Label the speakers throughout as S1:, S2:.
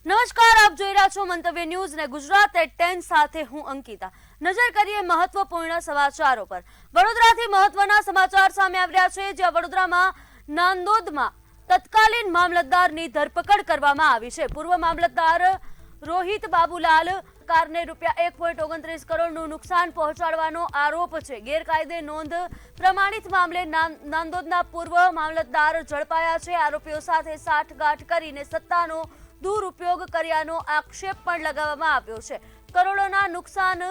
S1: નમસ્કાર, આપ જોઈ રહ્યા છો મંતવ્ય ન્યૂઝ ને ગુજરાત એટ 10 સાથે હું અંકિતા। નજર કરીએ મહત્વપૂર્ણ સમાચારો પર। વડોદરાથી મહત્વના સમાચાર સામે આવી રહ્યા છે, જ્યાં વડોદરામાં નાંદોદમાં તત્કાલીન મામલતદારની ધરપકડ કરવામાં આવી છે। પૂર્વ મામલતદાર રોહિત બાબુલાલ કારને ₹1.29 કરોડનું નુકસાન પહોંચાડવાનો આરોપ છે। ગેરકાયદે નોંધ પ્રમાણિત મામલે નાંદોદના પૂર્વ મામલતદાર ઝડપાયા છે। આરોપીઓ સાથે સાઠગાંઠ કરીને સત્તાનો દુરુપયોગ કર્યાનો આક્ષેપ પણ લગાવવામાં આવ્યો છે। કરોડોના નુકસાન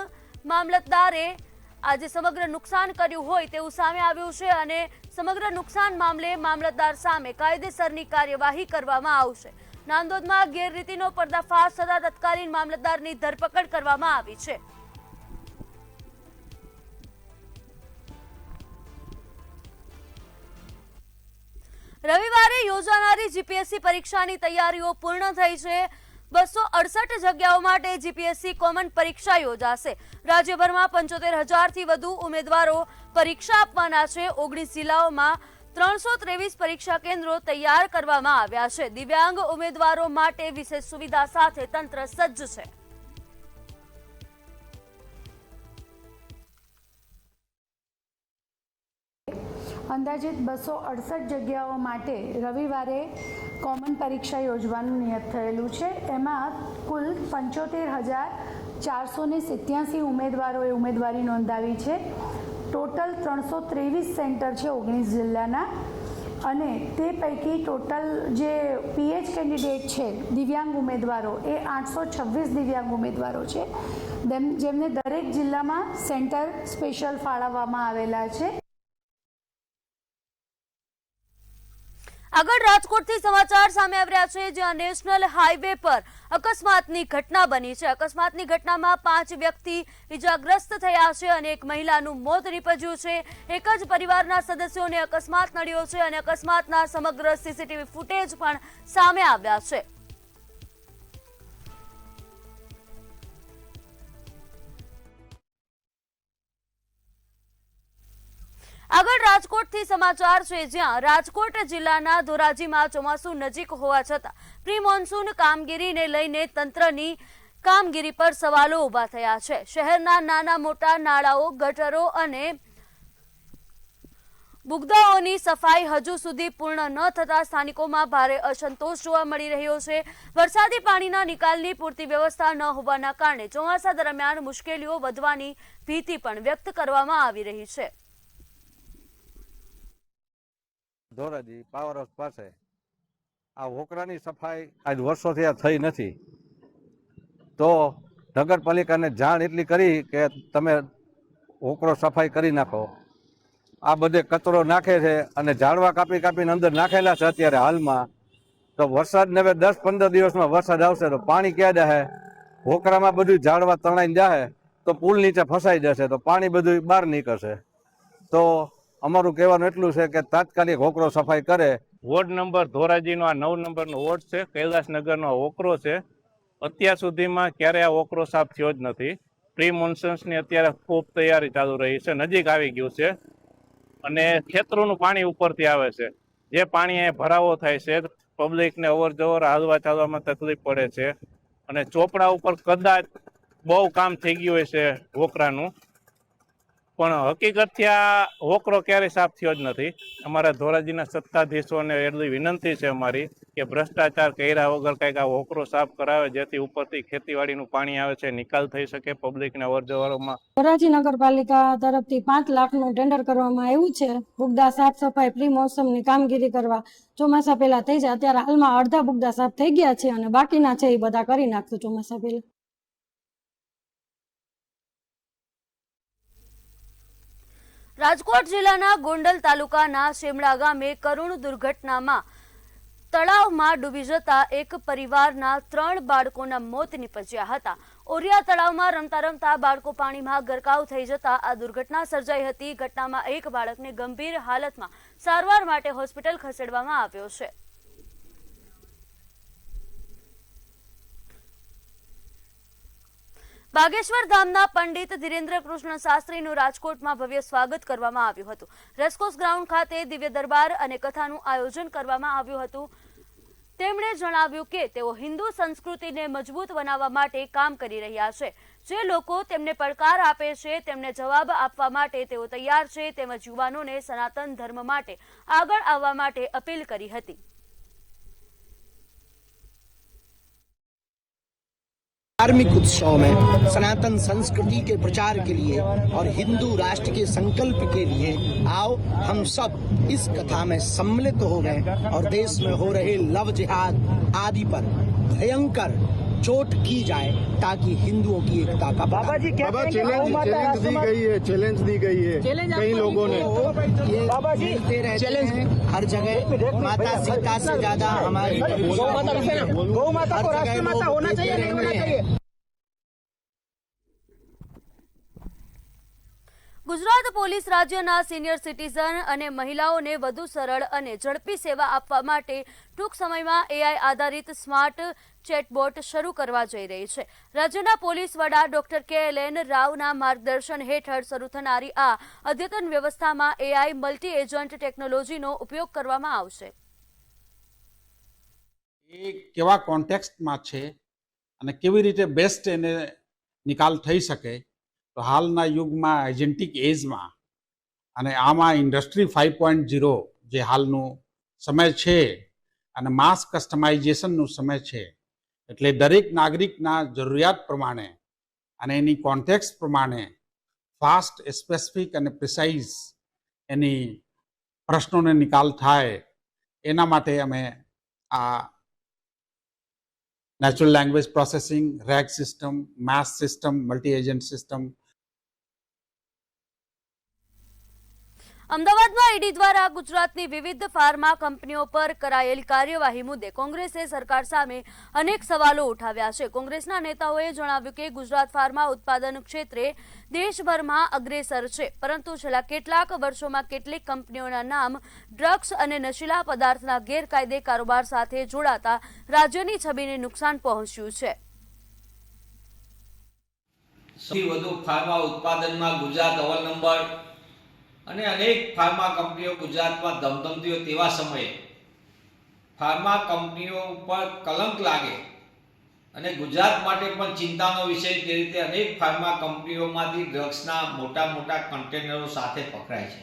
S1: મામલતદારે આજે સમગ્ર નુકસાન કર્યું હોય તેવું સામે આવ્યું છે અને સમગ્ર નુકસાન મામલે મામલતદાર સામે કાયદેસરની કાર્યવાહી કરવામાં આવશે। નાંદોદમાં ગેરરીતિનો પર્દાફાશ થતા તત્કાલીન મામલતદારની ધરપકડ કરવામાં આવી છે। રવિવારે યોજાનારી જીપીએસસી પરીક્ષાની તૈયારીઓ પૂર્ણ થઈ છે। 268 જગ્યાઓ માટે જીપીએસસી કોમન પરીક્ષા યોજાશે। રાજ્યભરમાં 75,000થી વધુ ઉમેદવારો પરીક્ષા આપવાના છે। 19 જિલ્લાઓમાં 323 પરીક્ષા કેન્દ્રો તૈયાર કરવામાં આવ્યા છે। દિવ્યાંગ ઉમેદવારો માટે વિશેષ સુવિધા સાથે તંત્ર સજ્જ છે।
S2: અંદાજિત 268 જગ્યાઓ માટે રવિવારે કોમન પરીક્ષા યોજવાનું નિયત થયેલું છે। એમાં કુલ 75,487 ઉમેદવારોએ ઉમેદવારી નોંધાવી છે। ટોટલ 323 સેન્ટર છે 19 જિલ્લાના, અને તે પૈકી ટોટલ જે પીએચ કેન્ડિડેટ છે દિવ્યાંગ ઉમેદવારો એ 826 દિવ્યાંગ ઉમેદવારો છે, જેમને દરેક જિલ્લામાં સેન્ટર સ્પેશિયલ ફાળવવામાં આવેલા છે।
S1: આગળ રાજકોટથી સમાચાર સામે આવી રહ્યા છે, જ્યાં નેશનલ હાઈવે પર અકસ્માતની ઘટના બની છે। અકસ્માતની ઘટનામાં 5 વ્યક્તિ ઇજાગ્રસ્ત થયા છે અને એક મહિલાનું મોત નીપજ્યું છે। એક જ પરિવારના સદસ્યોને અકસ્માત નડ્યો છે અને અકસ્માતના સમગ્ર સીસીટીવી ફૂટેજ પણ સામે આવ્યા છે। આગળ રાજકોટથી સમાચાર છે, જ્યાં રાજકોટ જિલ્લાના ધોરાજીમાં ચોમાસું નજીક હોવા છતાં પ્રી મોન્સૂન કામગીરીને લઈને તંત્રની કામગીરી પર સવાલો ઊભા થયા છે। શહેરના નાના મોટા નાળાઓ, ગટરો અને બુગદાઓની સફાઈ હજુ સુધી પૂર્ણ ન થતા સ્થાનિકોમાં ભારે અસંતોષ જોવા મળી રહ્યો છે। વરસાદી પાણીના નિકાલની પૂરતી વ્યવસ્થા ન હોવાના કારણે ચોમાસા દરમિયાન મુશ્કેલીઓ વધવાની ભીતિ પણ વ્યક્ત કરવામાં આવી રહી છે।
S3: ધોરાજી પાવર હાઉસ પાસે આ હોકરાની સફાઈ આજ વર્ષોથી થઈ નથી, તો નગરપાલિકાને જાણ એટલી કરી કે તમે હોકરો સફાઈ કરી નાખો। આ બધે કચરો નાખે છે અને ઝાડવા કાપી કાપીને અંદર નાખેલા છે અત્યારે હાલમાં। તો વરસાદને હવે 10-15 દિવસમાં વરસાદ આવશે તો પાણી ક્યાં જશે? હોકરામાં બધું ઝાડવા તણાઈને જશે તો પુલ નીચે ફસાઈ જશે, તો પાણી બધું બહાર નીકળશે। તો અમારું કહેવાનું એટલું છે કે તાત્કાલિક હોકરો સફાઈ કરે।
S4: વોર્ડ નંબર ધોરાજીનો આ 9 નંબરનો વોર્ડ છે, કૈલાસનગરનો હોકરો છે। અત્યાર સુધીમાં ક્યારે આ હોકરો સાફ થયો જ નથી। પ્રી મોન્સૂન્સની અત્યારે ખૂબ તૈયારી ચાલુ રહી છે, નજીક આવી ગયું છે અને ખેતરોનું પાણી ઉપરથી આવે છે। જે પાણી અહીંયા ભરાવો થાય છે, પબ્લિકને અવર જવર હાલવા ચાલવામાં તકલીફ પડે છે અને ચોપડા ઉપર કદાચ બહુ કામ થઈ ગયું હોય છે હોકરાનું, પણ હકીકતથી આ હોકરો ક્યારેય સાફ થયો જ નથી। અમારા ધોરાજીના સત્તાધીશોને એટલી વિનંતી છે અમારી કે ભ્રષ્ટાચાર કર્યા વગર કંઈક આ હોકરો સાફ કરાવે, જેથી ઉપરથી ખેતીવાડીનું પાણી આવે છે, નિકાલ થઈ શકે પબ્લિકને અવર જવરમાં।
S5: ધોરાજી નગરપાલિકા તરફથી 5 લાખનું ટેન્ડર કરવામાં આવ્યું છે બુગદા સાફ સફાઈ પ્રી મોસમની કામગીરી કરવા। ચોમાસા પહેલા થઈ જાય, અત્યારે હાલમાં અડધા બુગદા સાફ થઈ ગયા છે અને બાકીના છે એ બધા કરી નાખશું ચોમાસા પહેલા।
S1: રાજકોટ જિલ્લાના ગોંડલ તાલુકાના શેમડા ગામે કરુણ દુર્ઘટનામાં તળાવમાં ડૂબી જતા એક પરિવારના 3 બાળકોના મોત નીપજ્યા હતા। ઓરિયા તળાવમાં રમતા રમતા બાળકો પાણીમાં ગરકાવ થઈ જતા આ દુર્ઘટના સર્જાઈ હતી। ઘટનામાં એક બાળકને ગંભીર હાલતમાં સારવાર માટે હોસ્પિટલ ખસેડવામાં આવ્યો છે। બાગેશ્વર ધામના પંડિત ધીરેન્દ્ર કૃષ્ણ શાસ્ત્રીનું રાજકોટમાં ભવ્ય સ્વાગત કરવામાં આવ્યું હતું। રેસકોર્સ ગ્રાઉન્ડ ખાતે દિવ્ય દરબાર અને કથાનું આયોજન કરવામાં આવ્યું હતું। તેમણે જણાવ્યું કે તેઓ હિન્દુ સંસ્કૃતિને મજબૂત બનાવવા માટે કામ કરી રહ્યા છે. જે લોકો તેમને પડકાર આપે છે તેમને જવાબ આપવા માટે તેઓ તૈયાર છે. તેમજ યુવાનોને સનાતન ધર્મ માટે આગળ આવવા માટે અપીલ કરી હતી.
S6: धार्मिक उत्सव में सनातन संस्कृति के प्रचार के लिए और हिंदू राष्ट्र के संकल्प के लिए आओ हम सब इस कथा में सम्मिलित हो गए और देश में हो रहे लव जिहाद आदि पर भयंकर चोट की जाए ताकि हिंदुओं की एकता का
S7: बाबा जी क्या चैलेंज दी गई है, चैलेंज दी गई है कई लोगों ने
S6: ये मिलते रहते हैं हर जगह। माता सीता से ज्यादा हमारी
S7: गौ माता को राष्ट्रमाता होना चाहिए नहीं होना चाहिए।
S1: ગુજરાત પોલીસ રાજ્યના સિનિયર સિટીઝન અને મહિલાઓને વધુ સરળ અને ઝડપી સેવા આપવા માટે ટૂંક સમયમાં એઆઈ આધારિત સ્માર્ટ ચેટબોટ શરૂ કરવા જઈ રહી છે. રાજ્યના પોલીસ વડા ડોક્ટર KLN રાવના માર્ગદર્શન હેઠળ શરૂ થનારી આ અદ્યતન વ્યવસ્થામાં એઆઈ મલ્ટી એજન્ટ ટેકનોલોજીનો ઉપયોગ કરવામાં આવશે.
S8: એ કેવા કોન્ટેક્સ્ટમાં છે અને કેવી રીતે બેસ્ટ એને નિકાલ થઈ શકે, તો હાલના યુગમાં એજન્ટિક એજમાં અને આમાં ઇન્ડસ્ટ્રી 5.0 જે હાલનું સમય છે અને માસ કસ્ટમાઇઝેશનનું સમય છે, એટલે દરેક નાગરિકના જરૂરિયાત પ્રમાણે અને એની કોન્ટેક્સ્ટ પ્રમાણે ફાસ્ટ, સ્પેસિફિક અને પ્રિસાઇઝ એની પ્રશ્નોને નિકાલ થાય એના માટે અમે આ natural language processing, RAG system, MAS system, multi agent system.
S1: અમદાવાદમાં ઈડી દ્વારા ગુજરાતની વિવિધ ફાર્મા કંપનીઓ પર કરાયેલ કાર્યવાહી મુદ્દે કોંગ્રેસે સરકાર સામે અનેક સવાલો ઉઠાવ્યા છે. કોંગ્રેસના નેતાઓએ જણાવ્યું કે ગુજરાત ફાર્મા ઉત્પાદન ક્ષેત્રે દેશભરમાં અગ્રેસર છે, પરંતુ છેલ્લા કેટલાક વર્ષોમાં કેટલીક કંપનીઓના નામ ડ્રગ્સ અને નશીલા પદાર્થના ગેરકાયદે કારોબાર સાથે જોડાતા રાજ્યની છબીને નુકસાન પહોંચ્યું છે.
S9: સૌથી વધુ ફાર્મા ઉત્પાદનમાં ગુજરાત અવ્વલ નંબર અને અનેક ફાર્મા કંપનીઓ ગુજરાતમાં ધમધમતી હોય તેવા સમયે ફાર્મા કંપનીઓ ઉપર કલંક લાગે અને ગુજરાત માટે પણ ચિંતાનો વિષય, તે રીતે અનેક ફાર્મા કંપનીઓમાંથી ડ્રગ્સના મોટા મોટા કન્ટેનરો સાથે પકડાય છે.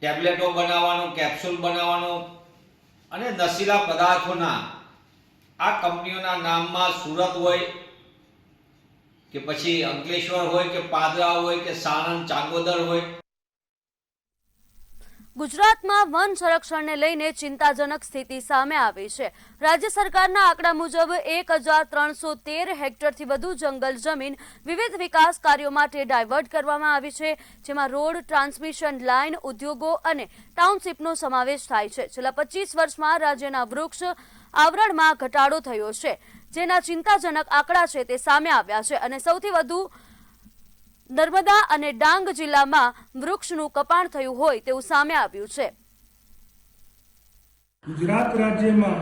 S9: ટેબ્લેટો બનાવવાનો, કેપ્સ્યુલ બનાવવાનો અને નશીલા પદાર્થોના આ કંપનીઓના નામમાં સુરત હોય કે પછી અંકલેશ્વર હોય કે પાદરા હોય કે સાણંદ, ચાંગોદર હોય.
S1: ગુજરાતમાં વન સંરક્ષણને લઈને ચિંતાજનક સ્થિતિ સામે આવી છે. રાજ્ય સરકારના આંકડા મુજબ 1313 હેક્ટરથી વધુ જંગલ જમીન વિવિધ વિકાસ કાર્યો માટે ડાયવર્ટ કરવામાં આવી છે, જેમાં રોડ, ટ્રાન્સમિશન લાઇન, ઉદ્યોગો અને ટાઉનશીપનો સમાવેશ થાય છે. છેલ્લા 25 વર્ષમાં રાજ્યના વૃક્ષ આવરણમાં ઘટાડો થયો છે, જેના ચિંતાજનક આંકડા છે તે સામે આવ્યા છે અને સૌથી વધુ નર્મદા અને ડાંગ જિલ્લામાં વૃક્ષનું કપાણ થયું હોય તેવું સામે આવ્યું છે.
S10: ગુજરાત રાજ્યમાં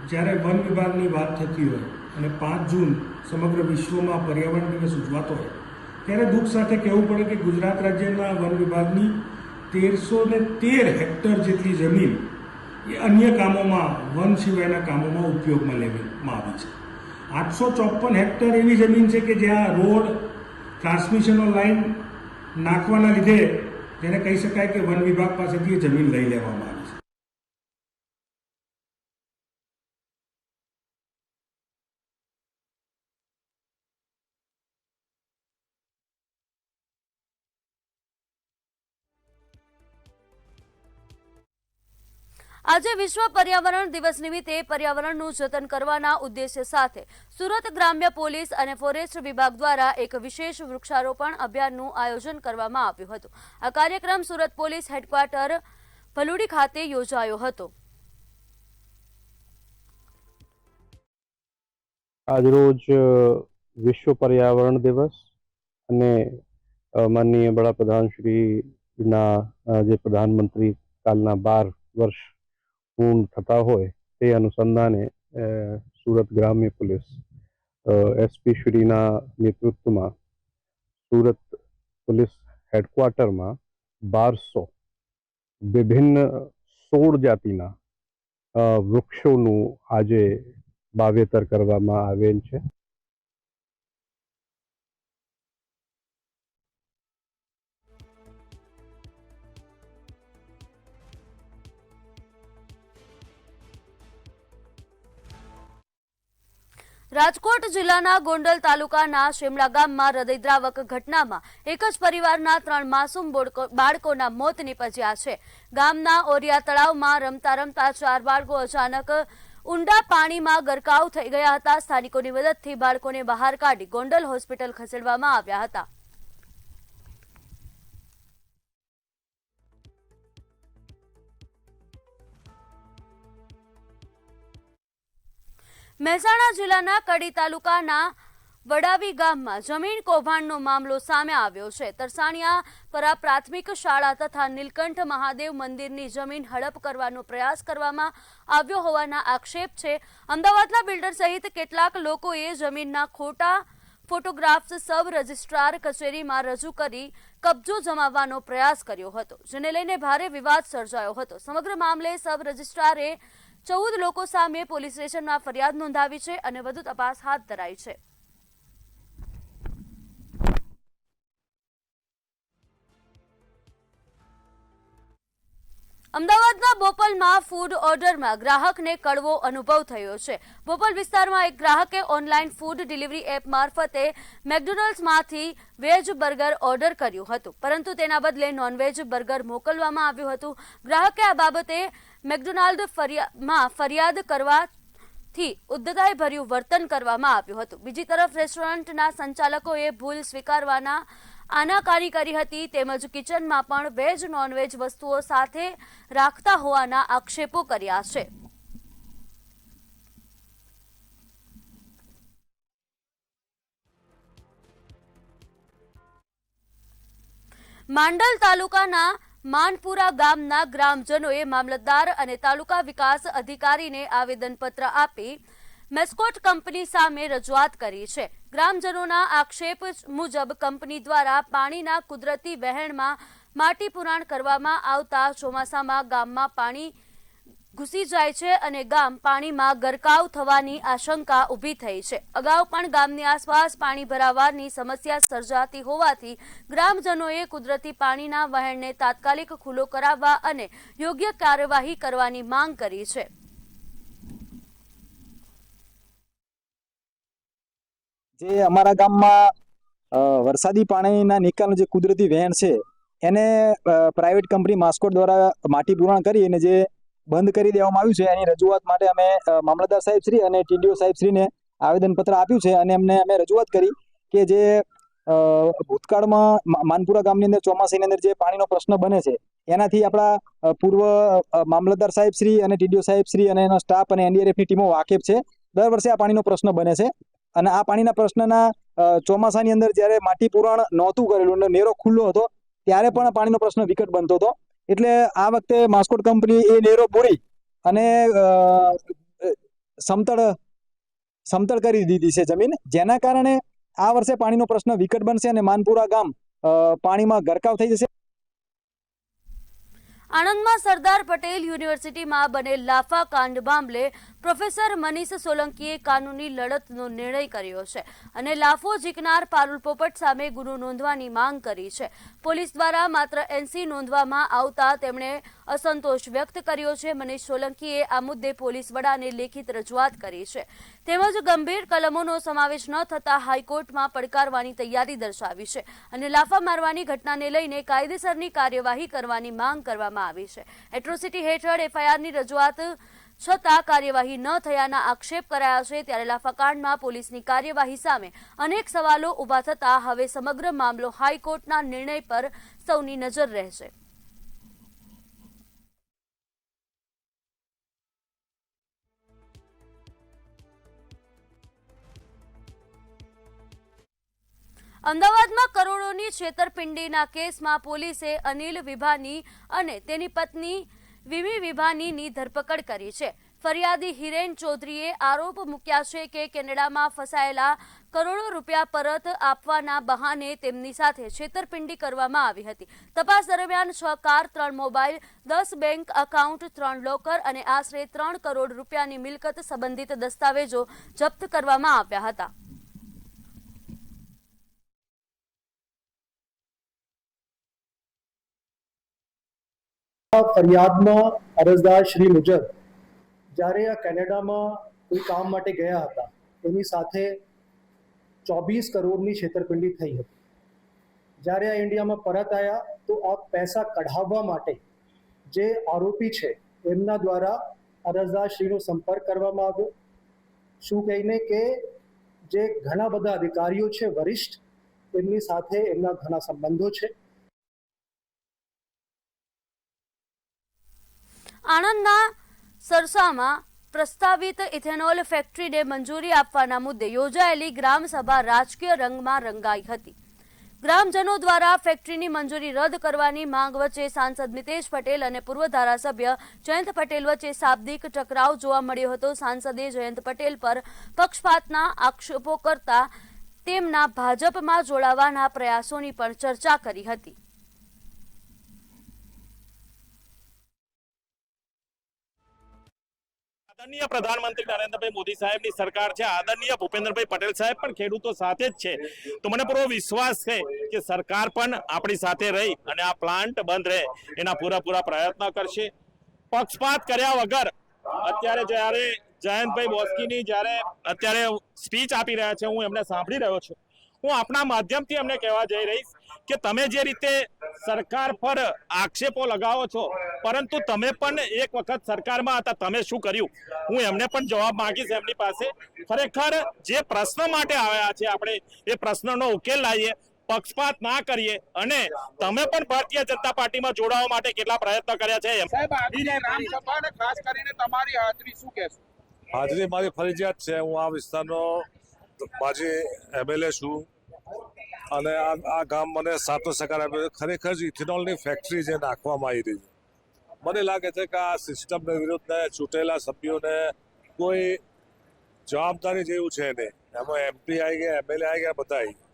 S10: જ્યારે વન વિભાગની વાત થતી હોય અને 5 જૂન સમગ્ર વિશ્વમાં પર્યાવરણ દિવસ ઉજવાતો હોય, ત્યારે દુઃખ સાથે કહેવું પડે કે ગુજરાત રાજ્યના વન વિભાગની 1313 હેક્ટર જેટલી જમીન એ અન્ય કામોમાં, વન સિવાયના કામોમાં ઉપયોગમાં લેવામાં આવી છે. 854 હેક્ટર એવી જમીન છે કે જ્યાં રોડ, ટ્રાન્સમિશનો લાઇન નાખવાના લીધે જેને કહી શકાય કે વન વિભાગ પાસેથી જમીન લઈ લેવામાં આવી છે.
S1: આજે વિશ્વ પર્યાવરણ દિવસ નિમિત્તે પર્યાવરણનું જતન કરવાના ઉદ્દેશ્ય સાથે સુરત ગ્રામ્ય પોલીસ અને ફોરેસ્ટ વિભાગ દ્વારા એક વિશેષ વૃક્ષારોપણ અભિયાનનું આયોજન કરવામાં આવ્યું હતું. આ કાર્યક્રમ સુરત પોલીસ હેડક્વાર્ટર ભલુડી ખાતે યોજાયો હતો.
S11: આજરોજ વિશ્વ પર્યાવરણ દિવસ અને માનનીય વડાપ્રધાન શ્રીના જે પ્રધાનમંત્રી કાલના 12 વર્ષ પૂર્ણ થતા હોય તે અનુસંધાને સુરત ગ્રામ્ય પોલીસ એસપી શ્રીના નેતૃત્વમાં સુરત પોલીસ હેડક્વાર્ટરમાં 1200 વિભિન્ન 16 જાતિના વૃક્ષોનું આજે વાવેતર કરવામાં આવેલ છે.
S1: રાજકોટ જિલ્લાના ગોંડલ તાલુકાના શેમલા ગામમાં હૃદયદ્રાવક ઘટનામાં એક જ પરિવારના 3 માસૂમ બાળકોના મોત નીપજ્યા છે. ગામના ઓરિયા તળાવમાં રમતા રમતા 4 બાળકો અચાનક ઊંડા પાણીમાં ગરકાવ થઈ ગયા હતા. સ્થાનિકોની મદદથી બાળકોને બહાર કાઢી ગોંડલ હોસ્પિટલ ખસેડવામાં આવ્યા હતા. મહેસાણા જિલ્લાના કડી તાલુકાના વડાવી ગામમાં જમીન કૌભાંડનો મામલો સામે આવ્યો છે. તરસાણિયા પરા પ્રાથમિક શાળા તથા નીલકંઠ મહાદેવ મંદિરની જમીન હડપ કરવાનો પ્રયાસ કરવામાં આવ્યો હોવાના આક્ષેપ છે. અમદાવાદના બિલ્ડર સહિત કેટલાક લોકોએ જમીનના ખોટા ફોટોગ્રાફ્સ સબ રજિસ્ટ્રાર કચેરીમાં રજૂ કરી કબજો જમાવવાનો પ્રયાસ કર્યો હતો, જેને લઈને ભારે વિવાદ સર્જાયો હતો. સમગ્ર મામલે સબ રજિસ્ટ્રારે 14 લોકો સામે પોલીસ સ્ટેશનમાં ફરિયાદ નોંધાવી છે અને વધુ તપાસ હાથ ધરાઈ છે. અમદાવાદના બોપલમાં ફૂડ ઓર્ડરમાં ગ્રાહકને કડવો અનુભવ થયો છે. બોપલ વિસ્તારમાં એક ગ્રાહકે ઓનલાઈન ફૂડ ડિલિવરી એપ મારફતે મેકડોનલ્ડ્સમાંથી વેજ બર્ગર ઓર્ડર કર્યું હતું, પરંતુ તેના બદલે નોનવેજ બર્ગર મોકલવામાં આવ્યું હતું. ગ્રાહકે આ બાબતે મેકડોનાલ્ડમાં ફરિયાદ કરવાથી ઉદ્ધતાઈભર્યું વર્તન કરવામાં આવ્યું હતું. બીજી તરફ રેસ્ટોરન્ટના સંચાલકોએ ભૂલ સ્વીકારવાના આનાકાની કરી હતી, તેમજ કિચનમાં પણ વેજ નોનવેજ વસ્તુઓ સાથે રાખતા હોવાના આક્ષેપો કર્યા છે. માંડલ તાલુકાના માનપુરા ગામના ગ્રામજનોએ મામલતદાર અને તાલુકા વિકાસ અધિકારીને આવેદનપત્ર આપી મેસ્કોટ કંપની સામે રજૂઆત કરી છે. ગ્રામજનોના આક્ષેપ મુજબ કંપની દ્વારા પાણીના કુદરતી વહેણમાં માટી પુરાણ કરવામાં આવતા ચોમાસામાં ગામમાં પાણી ઘૂસી જાય છે અને ગામ પાણીમાં ગરકાવ થવાની આશંકા ઊભી થઈ છે. અગાઉ પણ ગામની આસપાસ પાણી ભરાવાની સમસ્યા સર્જાતી હોવાથી ગ્રામજનોએ કુદરતી પાણીના વહેણને તાત્કાલિક ખુલ્લો કરાવવા અને યોગ્ય કાર્યવાહી કરવાની માંગ કરી છે.
S12: જે અમારા ગામમાં વરસાદી પાણીના નિકાલનું જે કુદરતી વહેણ છે એને પ્રાઇવેટ કંપની માસ્કોટ દ્વારા માટી પુરાણ કરી અને જે બંધ કરી દેવામાં આવ્યું છે, એની રજૂઆત માટે અમે મામલતદાર સાહેબ શ્રી અને ટીડીઓ સાહેબ શ્રીને આવેદનપત્ર આપ્યું છે અને અમે રજૂઆત કરી કે જે ભૂતકાળમાં માનપુરા ગામની અંદર ચોમાસાની અંદર જે પાણીનો પ્રશ્ન બને છે એનાથી આપણા પૂર્વ મામલતદાર સાહેબ શ્રી અને ટીડીઓ સાહેબ શ્રી અને એનો સ્ટાફ અને એનડીઆરએફની ટીમો વાકેફ છે. દર વર્ષે આ પાણીનો પ્રશ્ન બને છે અને આ પાણીના પ્રશ્નના ચોમાસાની અંદર જ્યારે માટી પુરાણ નહોતું કરેલું અને નેરો ખુલ્લો હતો ત્યારે પણ પાણીનો પ્રશ્ન વિકટ બનતો હતો. એટલે આ વખતે માસ્કોટ કંપની એ નેરો બોરી અને સમતળ કરી દીધી છે જમીન, જેના કારણે આ વર્ષે પાણીનો પ્રશ્ન વિકટ બનશે અને માનપુરા ગામ પાણીમાં ગરકાવ થઈ જશે.
S1: આણંદમાં સરદાર પટેલ યુનિવર્સિટીમાં બનેલ લાફા કાંડ મામલે પ્રોફેસર મનીષ સોલંકીએ કાનૂની લડતનો નિર્ણય કર્યો છે અને લાફો ઝીકનાર પારુલ પોપટ સામે ગુનો નોંધવાની માંગ કરી છે. પોલીસ દ્વારા માત્ર NC નોંધવામાં આવતા તેમણે અસંતોષ વ્યક્ત કર્યો છે. મનીષ સોલંકીએ આ મુદ્દે પોલીસ વડાને લેખિત રજૂઆત કરી છે, તેમજ ગંભીર કલમોનો સમાવેશ ન થતા હાઈકોર્ટમાં પડકારવાની તૈયારી દર્શાવી છે અને લાફા મારવાની ઘટનાને લઈને કાયદેસરની કાર્યવાહી કરવાની માંગ કરવામાં આવી છે. એટ્રોસિટી હેઠળ FIRની રજૂઆત છતાં કાર્યવાહી ન થયાના આક્ષેપ કરાયા છે. ત્યારે લાફાકાંડમાં પોલીસની કાર્યવાહી સામે અનેક સવાલો ઊભા થતા હવે સમગ્ર મામલો હાઈકોર્ટના નિર્ણય પર સૌની નજર રહેશે. અમદાવાદમાં કરોડોની છેતરપિંડીના કેસમાં પોલીસે અનિલ વિભાની અને તેની પત્ની વિમી વિભાનીની ધરપકડ કરી છે. ફરિયાદી હિરેન ચૌધરીએ આરોપ મૂક્યા છે કે કેનેડામાં ફસાયેલા કરોડો રૂપિયા પરત આપવાના બહાને તેમની સાથે છેતરપિંડી કરવામાં આવી હતી. તપાસ દરમિયાન 6 car, 3 mobile, 10 bank account, 3 locker અને આશરે 3 કરોડ રૂપિયાની મિલકત સંબંધિત દસ્તાવેજો જપ્ત કરવામાં આવ્યા હતા.
S13: ફરિયાદમાં અરજદાર શ્રી મુજબ જ્યારે આ કેનેડામાં કોઈ કામ માટે ગયા હતા એની સાથે 24 કરોડની છેતરપિંડી થઈ હતી. જ્યારે આ ઇન્ડિયામાં પરત આવ્યા તો આ પૈસા કઢાવવા માટે જે આરોપી છે એમના દ્વારા અરજદાર શ્રીનો સંપર્ક કરવામાં આવ્યો. શું કહીને કે જે ઘણા બધા અધિકારીઓ છે વરિષ્ઠ, એમની સાથે એમના ઘણા સંબંધો છે.
S1: આણંદના સરસામાં પ્રસ્તાવિત ઇથેનોલ ફેક્ટરીને મંજૂરી આપવાના મુદ્દે યોજાયેલી ગ્રામસભા રાજકીય રંગમાં રંગાઈ હતી. ગ્રામજનો દ્વારા ફેક્ટરીની મંજૂરી રદ કરવાની માંગ વચ્ચે સાંસદ મિતેશ પટેલ અને પૂર્વ ધારાસભ્ય જયંત પટેલ વચ્ચે શાબ્દિક ટકરાવ જોવા મળ્યો હતો. સાંસદે જયંત પટેલ પર પક્ષપાતના આક્ષેપો કરતા તેમના ભાજપમાં જોડાવાના પ્રયાસોની પણ ચર્ચા કરી હતી.
S14: આદરણીય પ્રધાનમંત્રી નરેન્દ્રભાઈ મોદી સાહેબની સરકાર છે, આદરણીય ભૂપેન્દ્રભાઈ પટેલ સાહેબ પણ ખેડૂતો સાથે જ છે. તો મને પૂરો વિશ્વાસ છે કે સરકાર પણ આપણી સાથે રહી અને આ પ્લાન્ટ બંધ રહે એના પૂરા પ્રયત્ન કરશે. પક્ષપાત કર્યા વગર અત્યારે જ્યારે જયંતભાઈ બોસ્કીની જ્યારે અત્યારે સ્પીચ આપી રહ્યા છે, હું એમને સાંભળી રહ્યો છું. હું આપણા માધ્યમથી એમને કહેવા જઈ રહીશ કે તમે જે રીતે સરકાર પર આક્ષેપો લગાવો છો, પરંતુ તમે પણ એક વખત સરકારમાં હતા, તમે શું કર્યું? હું એમને પણ જવાબ માંગીશ એમની પાસે. ખરેખર જે પ્રશ્ન માટે આવ્યા છે આપણે એ પ્રશ્નનો ઉકેલ લાવીએ, પક્ષપાત ના કરીએ અને તમે પણ ભારતીય જનતા પાર્ટીમાં જોડાવા માટે કેટલા પ્રયત્ન કર્યા છે.
S8: સાહેબ, આજની ગ્રામસભા અને ખાસ કરીને તમારી હાજરી શું કહેશો?
S11: હાજરી મારી ફરજિયાત છે. હું આ વિસ્તારનો માજી એમએલએ છું અને આ ગામ મને સાતો સહકાર આપ્યો. ખરેખર જ ઇથેનોલની ફેક્ટરી જે નાખવામાં આવી રહી છે, મને લાગે છે કે આ સિસ્ટમને વિરુદ્ધ ચૂંટેલા સભ્યોને કોઈ જવાબદારી જેવું છે નહીં. એમાં એમપી આવી ગયા, એમએલએ આવી ગયા, બધા આવી ગયા.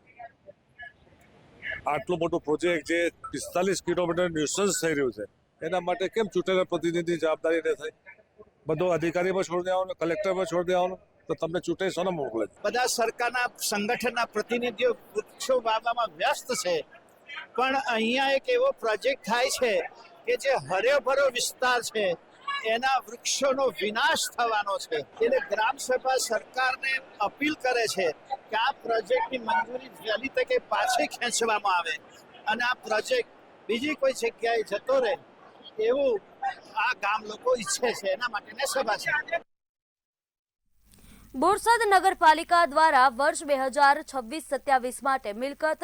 S11: આટલું મોટું પ્રોજેક્ટ જે 45 કિલોમીટર ન્યુસન્સ થઈ રહ્યું છે, એના માટે કેમ ચૂંટેલા પ્રતિનિધિ જવાબદારી ન થાય? બધો અધિકારીમાં છોડી દેવાનું, કલેક્ટરમાં છોડી દેવાનું, તો તમને ચૂંટાઈ સોને મોકલે?
S6: બધા સરકારના સંગઠનના પ્રતિનિધિઓ વૃક્ષો વાવવામાં વ્યસ્ત છે, પણ અહીંયા એક એવો પ્રોજેક્ટ થાય છે કે જે હર્યોભર્યો વિસ્તાર છે એના વૃક્ષોનો વિનાશ થવાનો છે. એટલે ગ્રામસભા સરકારને અપીલ કરે છે કે આ પ્રોજેક્ટની મંજૂરી વહેલી તકે પાછી ખેંચવામાં આવે અને આ પ્રોજેક્ટ બીજી કોઈ જગ્યાએ જતો રહે એવું આ ગામ લોકો ઈચ્છે છે. એના માટેની સભા છે.
S1: બોરસદ નગરપાલિકા દ્વારા વર્ષ 2026-27 માટે મિલકત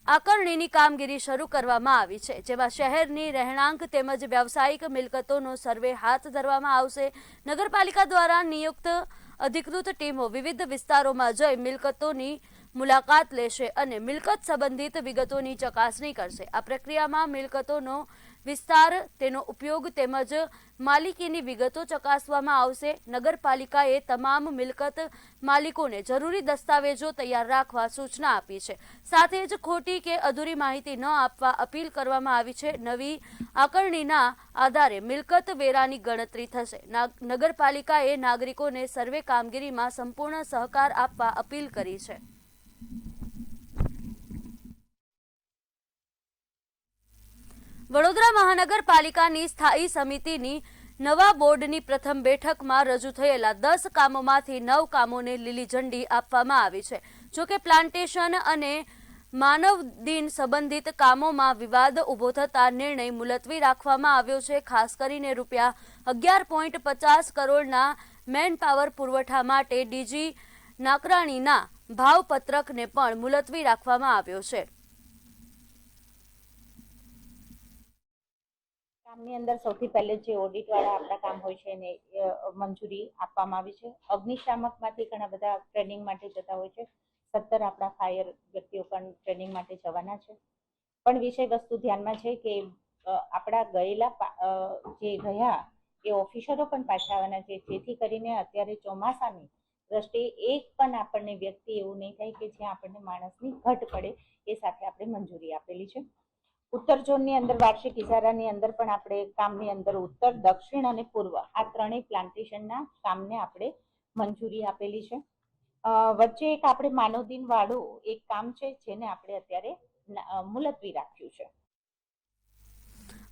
S1: આકારણીની કામગીરી શરૂ કરવામાં આવી છે, જેમાં શહેરની રહેણાંક તેમજ વ્યવસાયિક મિલકતોનો સર્વે હાથ ધરવામાં આવશે. નગરપાલિકા દ્વારા નિયુક્ત અધિકૃત ટીમો વિવિધ વિસ્તારોમાં જઈ મિલકતોની મુલાકાત લેશે અને મિલકત સંબંધિત વિગતોની ચકાસણી કરશે. આ પ્રક્રિયામાં મિલકતોનો વિસ્તાર, તેનો ઉપયોગ તેમજ માલિકીની વિગતો ચકાસવામાં આવશે. નગરપાલિકાએ તમામ મિલકત માલિકોને જરૂરી દસ્તાવેજો તૈયાર રાખવા સૂચના આપી છે. સાથે જ ખોટી કે અધૂરી માહિતી ન આપવા અપીલ કરવામાં આવી છે. નવી આકારણીના આધારે મિલકત વેરાની ગણતરી થશે. નગરપાલિકાએ નાગરિકોને સર્વે કામગીરીમાં સંપૂર્ણ સહકાર આપવા અપીલ કરી છે. વડોદરા મહાનગરપાલિકાની સ્થાયી સમિતિની નવા બોર્ડની પ્રથમ બેઠકમાં રજૂ થયેલા 10 કામોમાંથી 9 કામોને લીલી ઝંડી આપવામાં આવી છે. જોકે પ્લાન્ટેશન અને માનવદિન સંબંધિત કામોમાં વિવાદ ઊભો થતા નિર્ણય મુલતવી રાખવામાં આવ્યો છે. ખાસ કરીને રૂપિયા 11.50 કરોડના મેન પાવર પુરવઠા માટે ડીજી નાકરાણીના ભાવપત્રકને પણ મુલતવી રાખવામાં આવ્યો છે.
S15: કામની અંદર સૌથી પહેલે જે ઓડિટ વાળા આપણા કામ હોય છે એને મંજૂરી આપવામાં આવી છે. અગ્નિશામકમાંથી ઘણા બધા ટ્રેનિંગ માટે જતા હોય છે. 17 આપણા ફાયર વ્યક્તિઓ પણ ટ્રેનિંગ માટે જવાના છે. પણ વિષય વસ્તુ ધ્યાનમાં છે કે આપણા ગયેલા જે રહ્યા એ ઓફિસરો પણ પાછા આવવાના છે, જેથી કરીને અત્યારે ચોમાસાની દ્રષ્ટિએ એક પણ આપણને વ્યક્તિ એવું નહીં થાય કે જ્યાં આપણને માણસની ઘટ પડે, એ સાથે આપણે મંજૂરી આપેલી છે. ઉત્તર ઝોનની અંદર વાર્ષિક ઇજારાની અંદર પણ આપણે કામની અંદર ઉત્તર, દક્ષિણ અને પૂર્વ આ ત્રણેય પ્લાન્ટેશનના કામને આપણે મંજૂરી આપેલી છે. વચ્ચે એક આપણે માનવદિન વાળું એક કામ છે જેને આપણે અત્યારે મુલતવી રાખ્યું છે.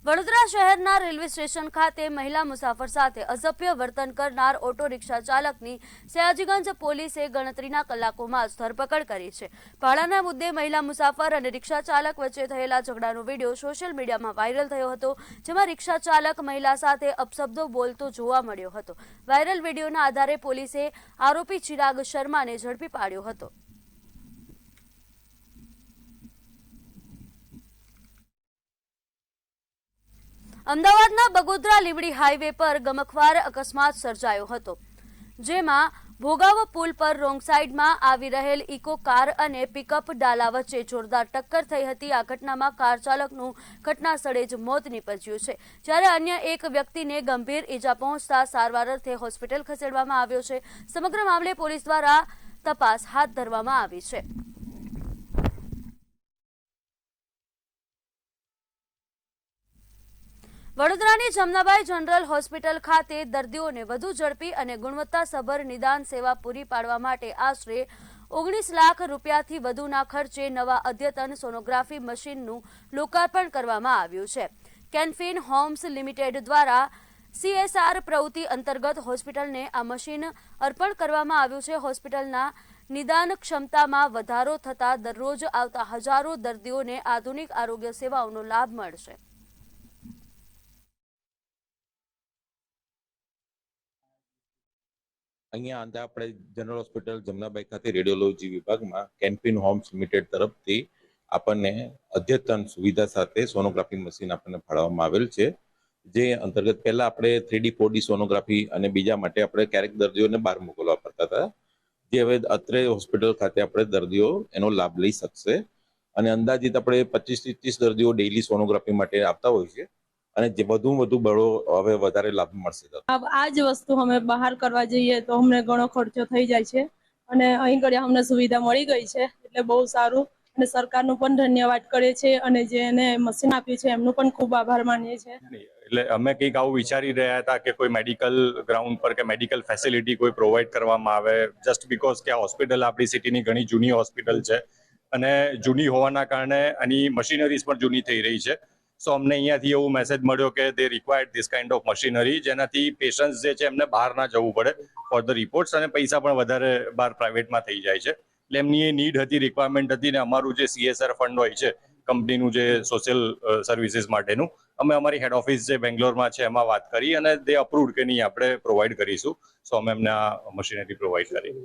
S1: વડોદરા શહેરના રેલવે સ્ટેશન ખાતે મહિલા મુસાફર સાથે અસભ્ય વર્તન કરનાર ઓટો રિક્ષા ચાલકની સયાજીગંજ પોલીસે ગણતરીના કલાકોમાં જ ધરપકડ કરી છે. ભાડાના મુદ્દે મહિલા મુસાફર અને રિક્ષા ચાલક વચ્ચે થયેલા ઝઘડાનો વિડીયો સોશિયલ મીડિયામાં વાયરલ થયો હતો, જેમાં રિક્ષા ચાલક મહિલા સાથે અપશબ્દો બોલતો જોવા મળ્યો હતો. વાયરલ વિડીયોના આધારે પોલીસે આરોપી ચિરાગ શર્માને ઝડપી પાડ્યો હતો. અમદાવાદના બગોદરા લીંબડી હાઈવે પર ગમખ્વાર અકસ્માત સર્જાયો હતો, જેમાં ભોગાવો પુલ પર રોંગ સાઈડમાં આવી રહેલ ઇકો કાર અને પિકઅપ ડાલા વચ્ચે જોરદાર ટક્કર થઈ હતી. આ ઘટનામાં કાર ચાલકનું ઘટના સ્થળે જ મોત નીપજ્યું છે, જ્યારે અન્ય એક વ્યક્તિને ગંભીર ઈજા પહોંચતા સારવાર અર્થે હોસ્પિટલ ખસેડવામાં આવ્યો છે. સમગ્ર મામલે પોલીસ દ્વારા તપાસ હાથ ધરવામાં આવી છે. વડોદરાની જમનાબાઈ જનરલ હોસ્પિટલ ખાતે દર્દીઓને વધુ ઝડપી અને ગુણવત્તાસભર નિદાન સેવા પૂરી પાડવા માટે આશરે 19 લાખ રૂપિયાથી વધુના ખર્ચે નવા અદ્યતન સોનોગ્રાફી મશીનનું લોકાર્પણ કરવામાં આવ્યું છે. કેનફિન હોમ્સ લિમિટેડ દ્વારા CSR પ્રવૃત્તિ અંતર્ગત હોસ્પિટલને આ મશીન અર્પણ કરવામાં આવ્યું છે. હોસ્પિટલના નિદાન ક્ષમતામાં વધારો થતાં દરરોજ આવતા હજારો દર્દીઓને આધુનિક આરોગ્ય સેવાઓનો લાભ મળશે.
S16: અહીંયા અંદર આપણે જનરલ હોસ્પિટલ જમનાબાઈ ખાતે રેડિયોલોજી વિભાગમાં કેનફિન હોમ્સ લિમિટેડ તરફથી આપણને અદ્યતન સુવિધા સાથે સોનોગ્રાફી મશીન આપણને ફાળવવામાં આવેલ છે, જે અંતર્ગત પહેલા આપણે 3D 4D સોનોગ્રાફી અને બીજા માટે આપણે ક્યારેક દર્દીઓને બહાર મોકલવા પડતા હતા, જે હવે અત્રે હોસ્પિટલ ખાતે આપણે દર્દીઓ એનો લાભ લઈ શકશે. અને અંદાજિત આપણે 25 થી 30 દર્દીઓ ડેઈલી સોનોગ્રાફી માટે આવતા હોય છે અને જે વધુ બળો હવે વધારે લાભ મળશે.
S5: આ જ વસ્તુ અમે બહાર કરવા જઈએ તો અમને ઘણો ખર્ચો થઈ જાય છે અને અહીં ઘડી અમને સુવિધા મળી ગઈ છે, એટલે બહુ સારું. અને સરકારનો પણ ધન્યવાદ કરીએ છીએ અને જેને મશીન આપ્યું છે એમનો પણ ખૂબ આભાર માનીએ છીએ.
S17: એટલે અમે કંઈક આવું વિચારી રહ્યા હતા કે કોઈ મેડિકલ ગ્રાઉન્ડ પર કે મેડિકલ ફેસિલિટી કોઈ પ્રોવાઈડ કરવામાં આવે, જસ્ટ બીકોઝ કે આ હોસ્પિટલ આપણી સિટીની ઘણી જૂની હોસ્પિટલ છે અને જૂની હોવાના કારણે આની મશીનરીઝ પણ જૂની થઈ રહી છે. સો અમને અહીંયાથી એવું મેસેજ મળ્યો કે they required this kind of machinery, જેનાથી પેશન્ટ્સ જે છે એમને બહાર ના જવું પડે ફોર ધ રિપોર્ટ્સ, અને પૈસા પણ વધારે બહાર પ્રાઇવેટમાં થઈ જાય છે. એટલે એમની એ નીડ હતી, રિક્વાયરમેન્ટ હતી, ને અમારું જે CSR ફંડ હોય છે કંપનીનું જે સોશિયલ સર્વિસીસ માટેનું, અમે અમારી હેડ ઓફિસ જે બેંગ્લોરમાં છે એમાં વાત કરી અને દે અપ્રૂવડ કે નહીં આપણે પ્રોવાઈડ કરીશું. સો અમે એમને આ મશીનરી પ્રોવાઈડ કરી.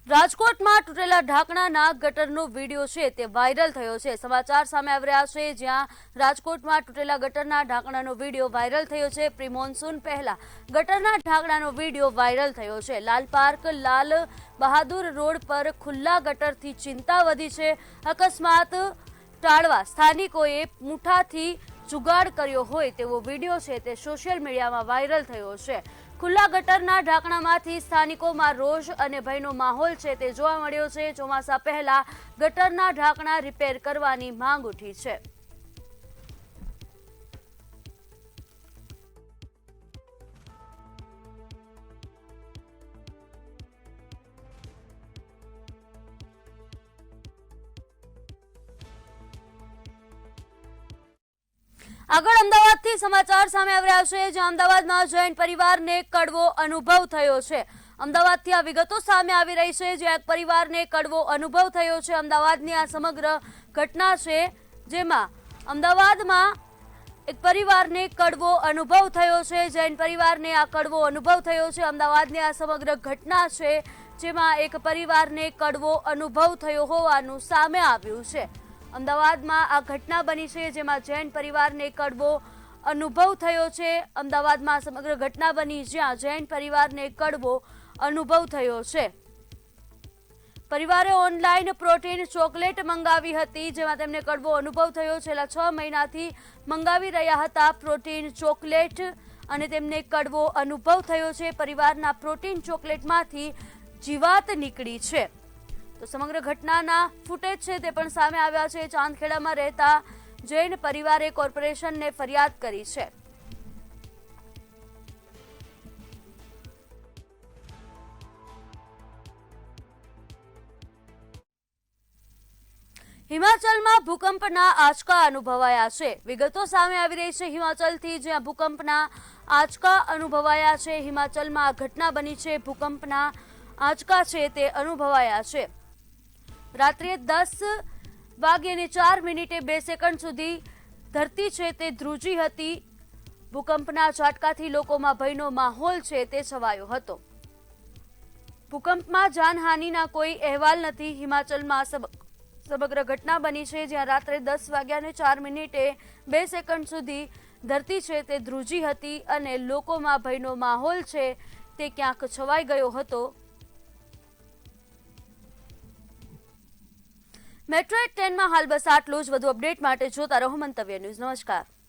S1: રાજકોટમાં તૂટેલા ઢાંકણાના ગટરનો વિડીયો છે તે વાયરલ થયો છે. સમાચાર સામે આવી રહ્યા છે, જ્યાં રાજકોટમાં તૂટેલા ગટરના ઢાંકણાનો વિડીયો વાયરલ થયો છે. પ્રી મોન્સૂન પહેલા ગટરના ઢાંકણાનો વિડીયો વાયરલ થયો છે. લાલ પાર્ક લાલ બહાદુર રોડ પર ખુલ્લા ગટરથી ચિંતા વધી છે. અકસ્માત ટાળવા સ્થાનિકોએ મુઠ્ઠાથી જુગાડ કર્યો હોય તેવો વિડીયો છે તે સોશિયલ મીડિયામાં વાયરલ થયો છે. ખુલ્લા ગટરના ઢાંકણામાંથી સ્થાનિકોમાં રોષ અને ભયનો માહોલ છે તે જોવા મળ્યો છે. ચોમાસા પહેલા ગટરના ઢાંકણા રિપેર કરવાની માંગ ઉઠી છે. આગળ અમદાવાદથી સમાચાર સામે આવી રહ્યા છે, જ્યાં અમદાવાદમાં જૈન પરિવારને કડવો અનુભવ થયો છે. અમદાવાદથી આ વિગતો સામે આવી રહી છે, જ્યાં એક પરિવારને કડવો અનુભવ થયો છે. અમદાવાદની આ સમગ્ર ઘટના છે, જેમાં અમદાવાદમાં એક પરિવારને કડવો અનુભવ થયો છે. જૈન પરિવારને આ કડવો અનુભવ થયો છે. અમદાવાદની આ સમગ્ર ઘટના છે, જેમાં એક પરિવારને કડવો અનુભવ થયો હોવાનું સામે આવ્યું છે. અમદાવાદમાં આ ઘટના બની છે, જેમાં જૈન પરિવારને કડવો અનુભવ થયો છે. અમદાવાદમાં સમગ્ર ઘટના બની, જ્યાં જૈન પરિવારને કડવો અનુભવ થયો છે. પરિવારે ઓનલાઈન પ્રોટીન ચોકલેટ મંગાવી હતી, જેમાં તેમને કડવો અનુભવ થયો. છેલ્લા 6 મહિનાથી મંગાવી રહ્યા હતા પ્રોટીન ચોકલેટ અને તેમને કડવો અનુભવ થયો છે. પરિવારના પ્રોટીન ચોકલેટમાંથી જીવાત નીકળી છે. તો સમગ્ર ઘટનાના ફૂટેજ છે તે પણ સામે આવ્યા છે. ચાંદખેડામાં રહેતા જૈન પરિવારે કોર્પોરેશનને ફરિયાદ કરી છે. હિમાચલમાં ભૂકંપના આંચકા અનુભવાયા છે. વિગતો સામે આવી રહી છે હિમાચલથી, જ્યાં ભૂકંપના આંચકા અનુભવાયા છે. હિમાચલમાં આ ઘટના બની છે. ભૂકંપના આંચકા છે તે અનુભવાયા છે. રાત્રે 10:04 2 સેકન્ડ સુધી ધરતી છે તે ધ્રુજી હતી. ભૂકંપના ઝાટકાથી લોકોમાં ભયનો માહોલ છે તે છવાયો હતો. ભૂકંપમાં જાનહાનિના કોઈ અહેવાલ નથી. હિમાચલમાં સમગ્ર ઘટના બની છે, જ્યાં રાત્રે 10:04 2 સેકન્ડ સુધી ધરતી છે તે ધ્રુજી હતી અને લોકોમાં ભયનો માહોલ છે તે ક્યાંક છવાઈ ગયો હતો. મેટ્રો 10માં હાલ બસ આટલું જ. વધુ અપડેટ માટે જોતા રહો મંતવ્ય ન્યૂઝ. નમસ્કાર.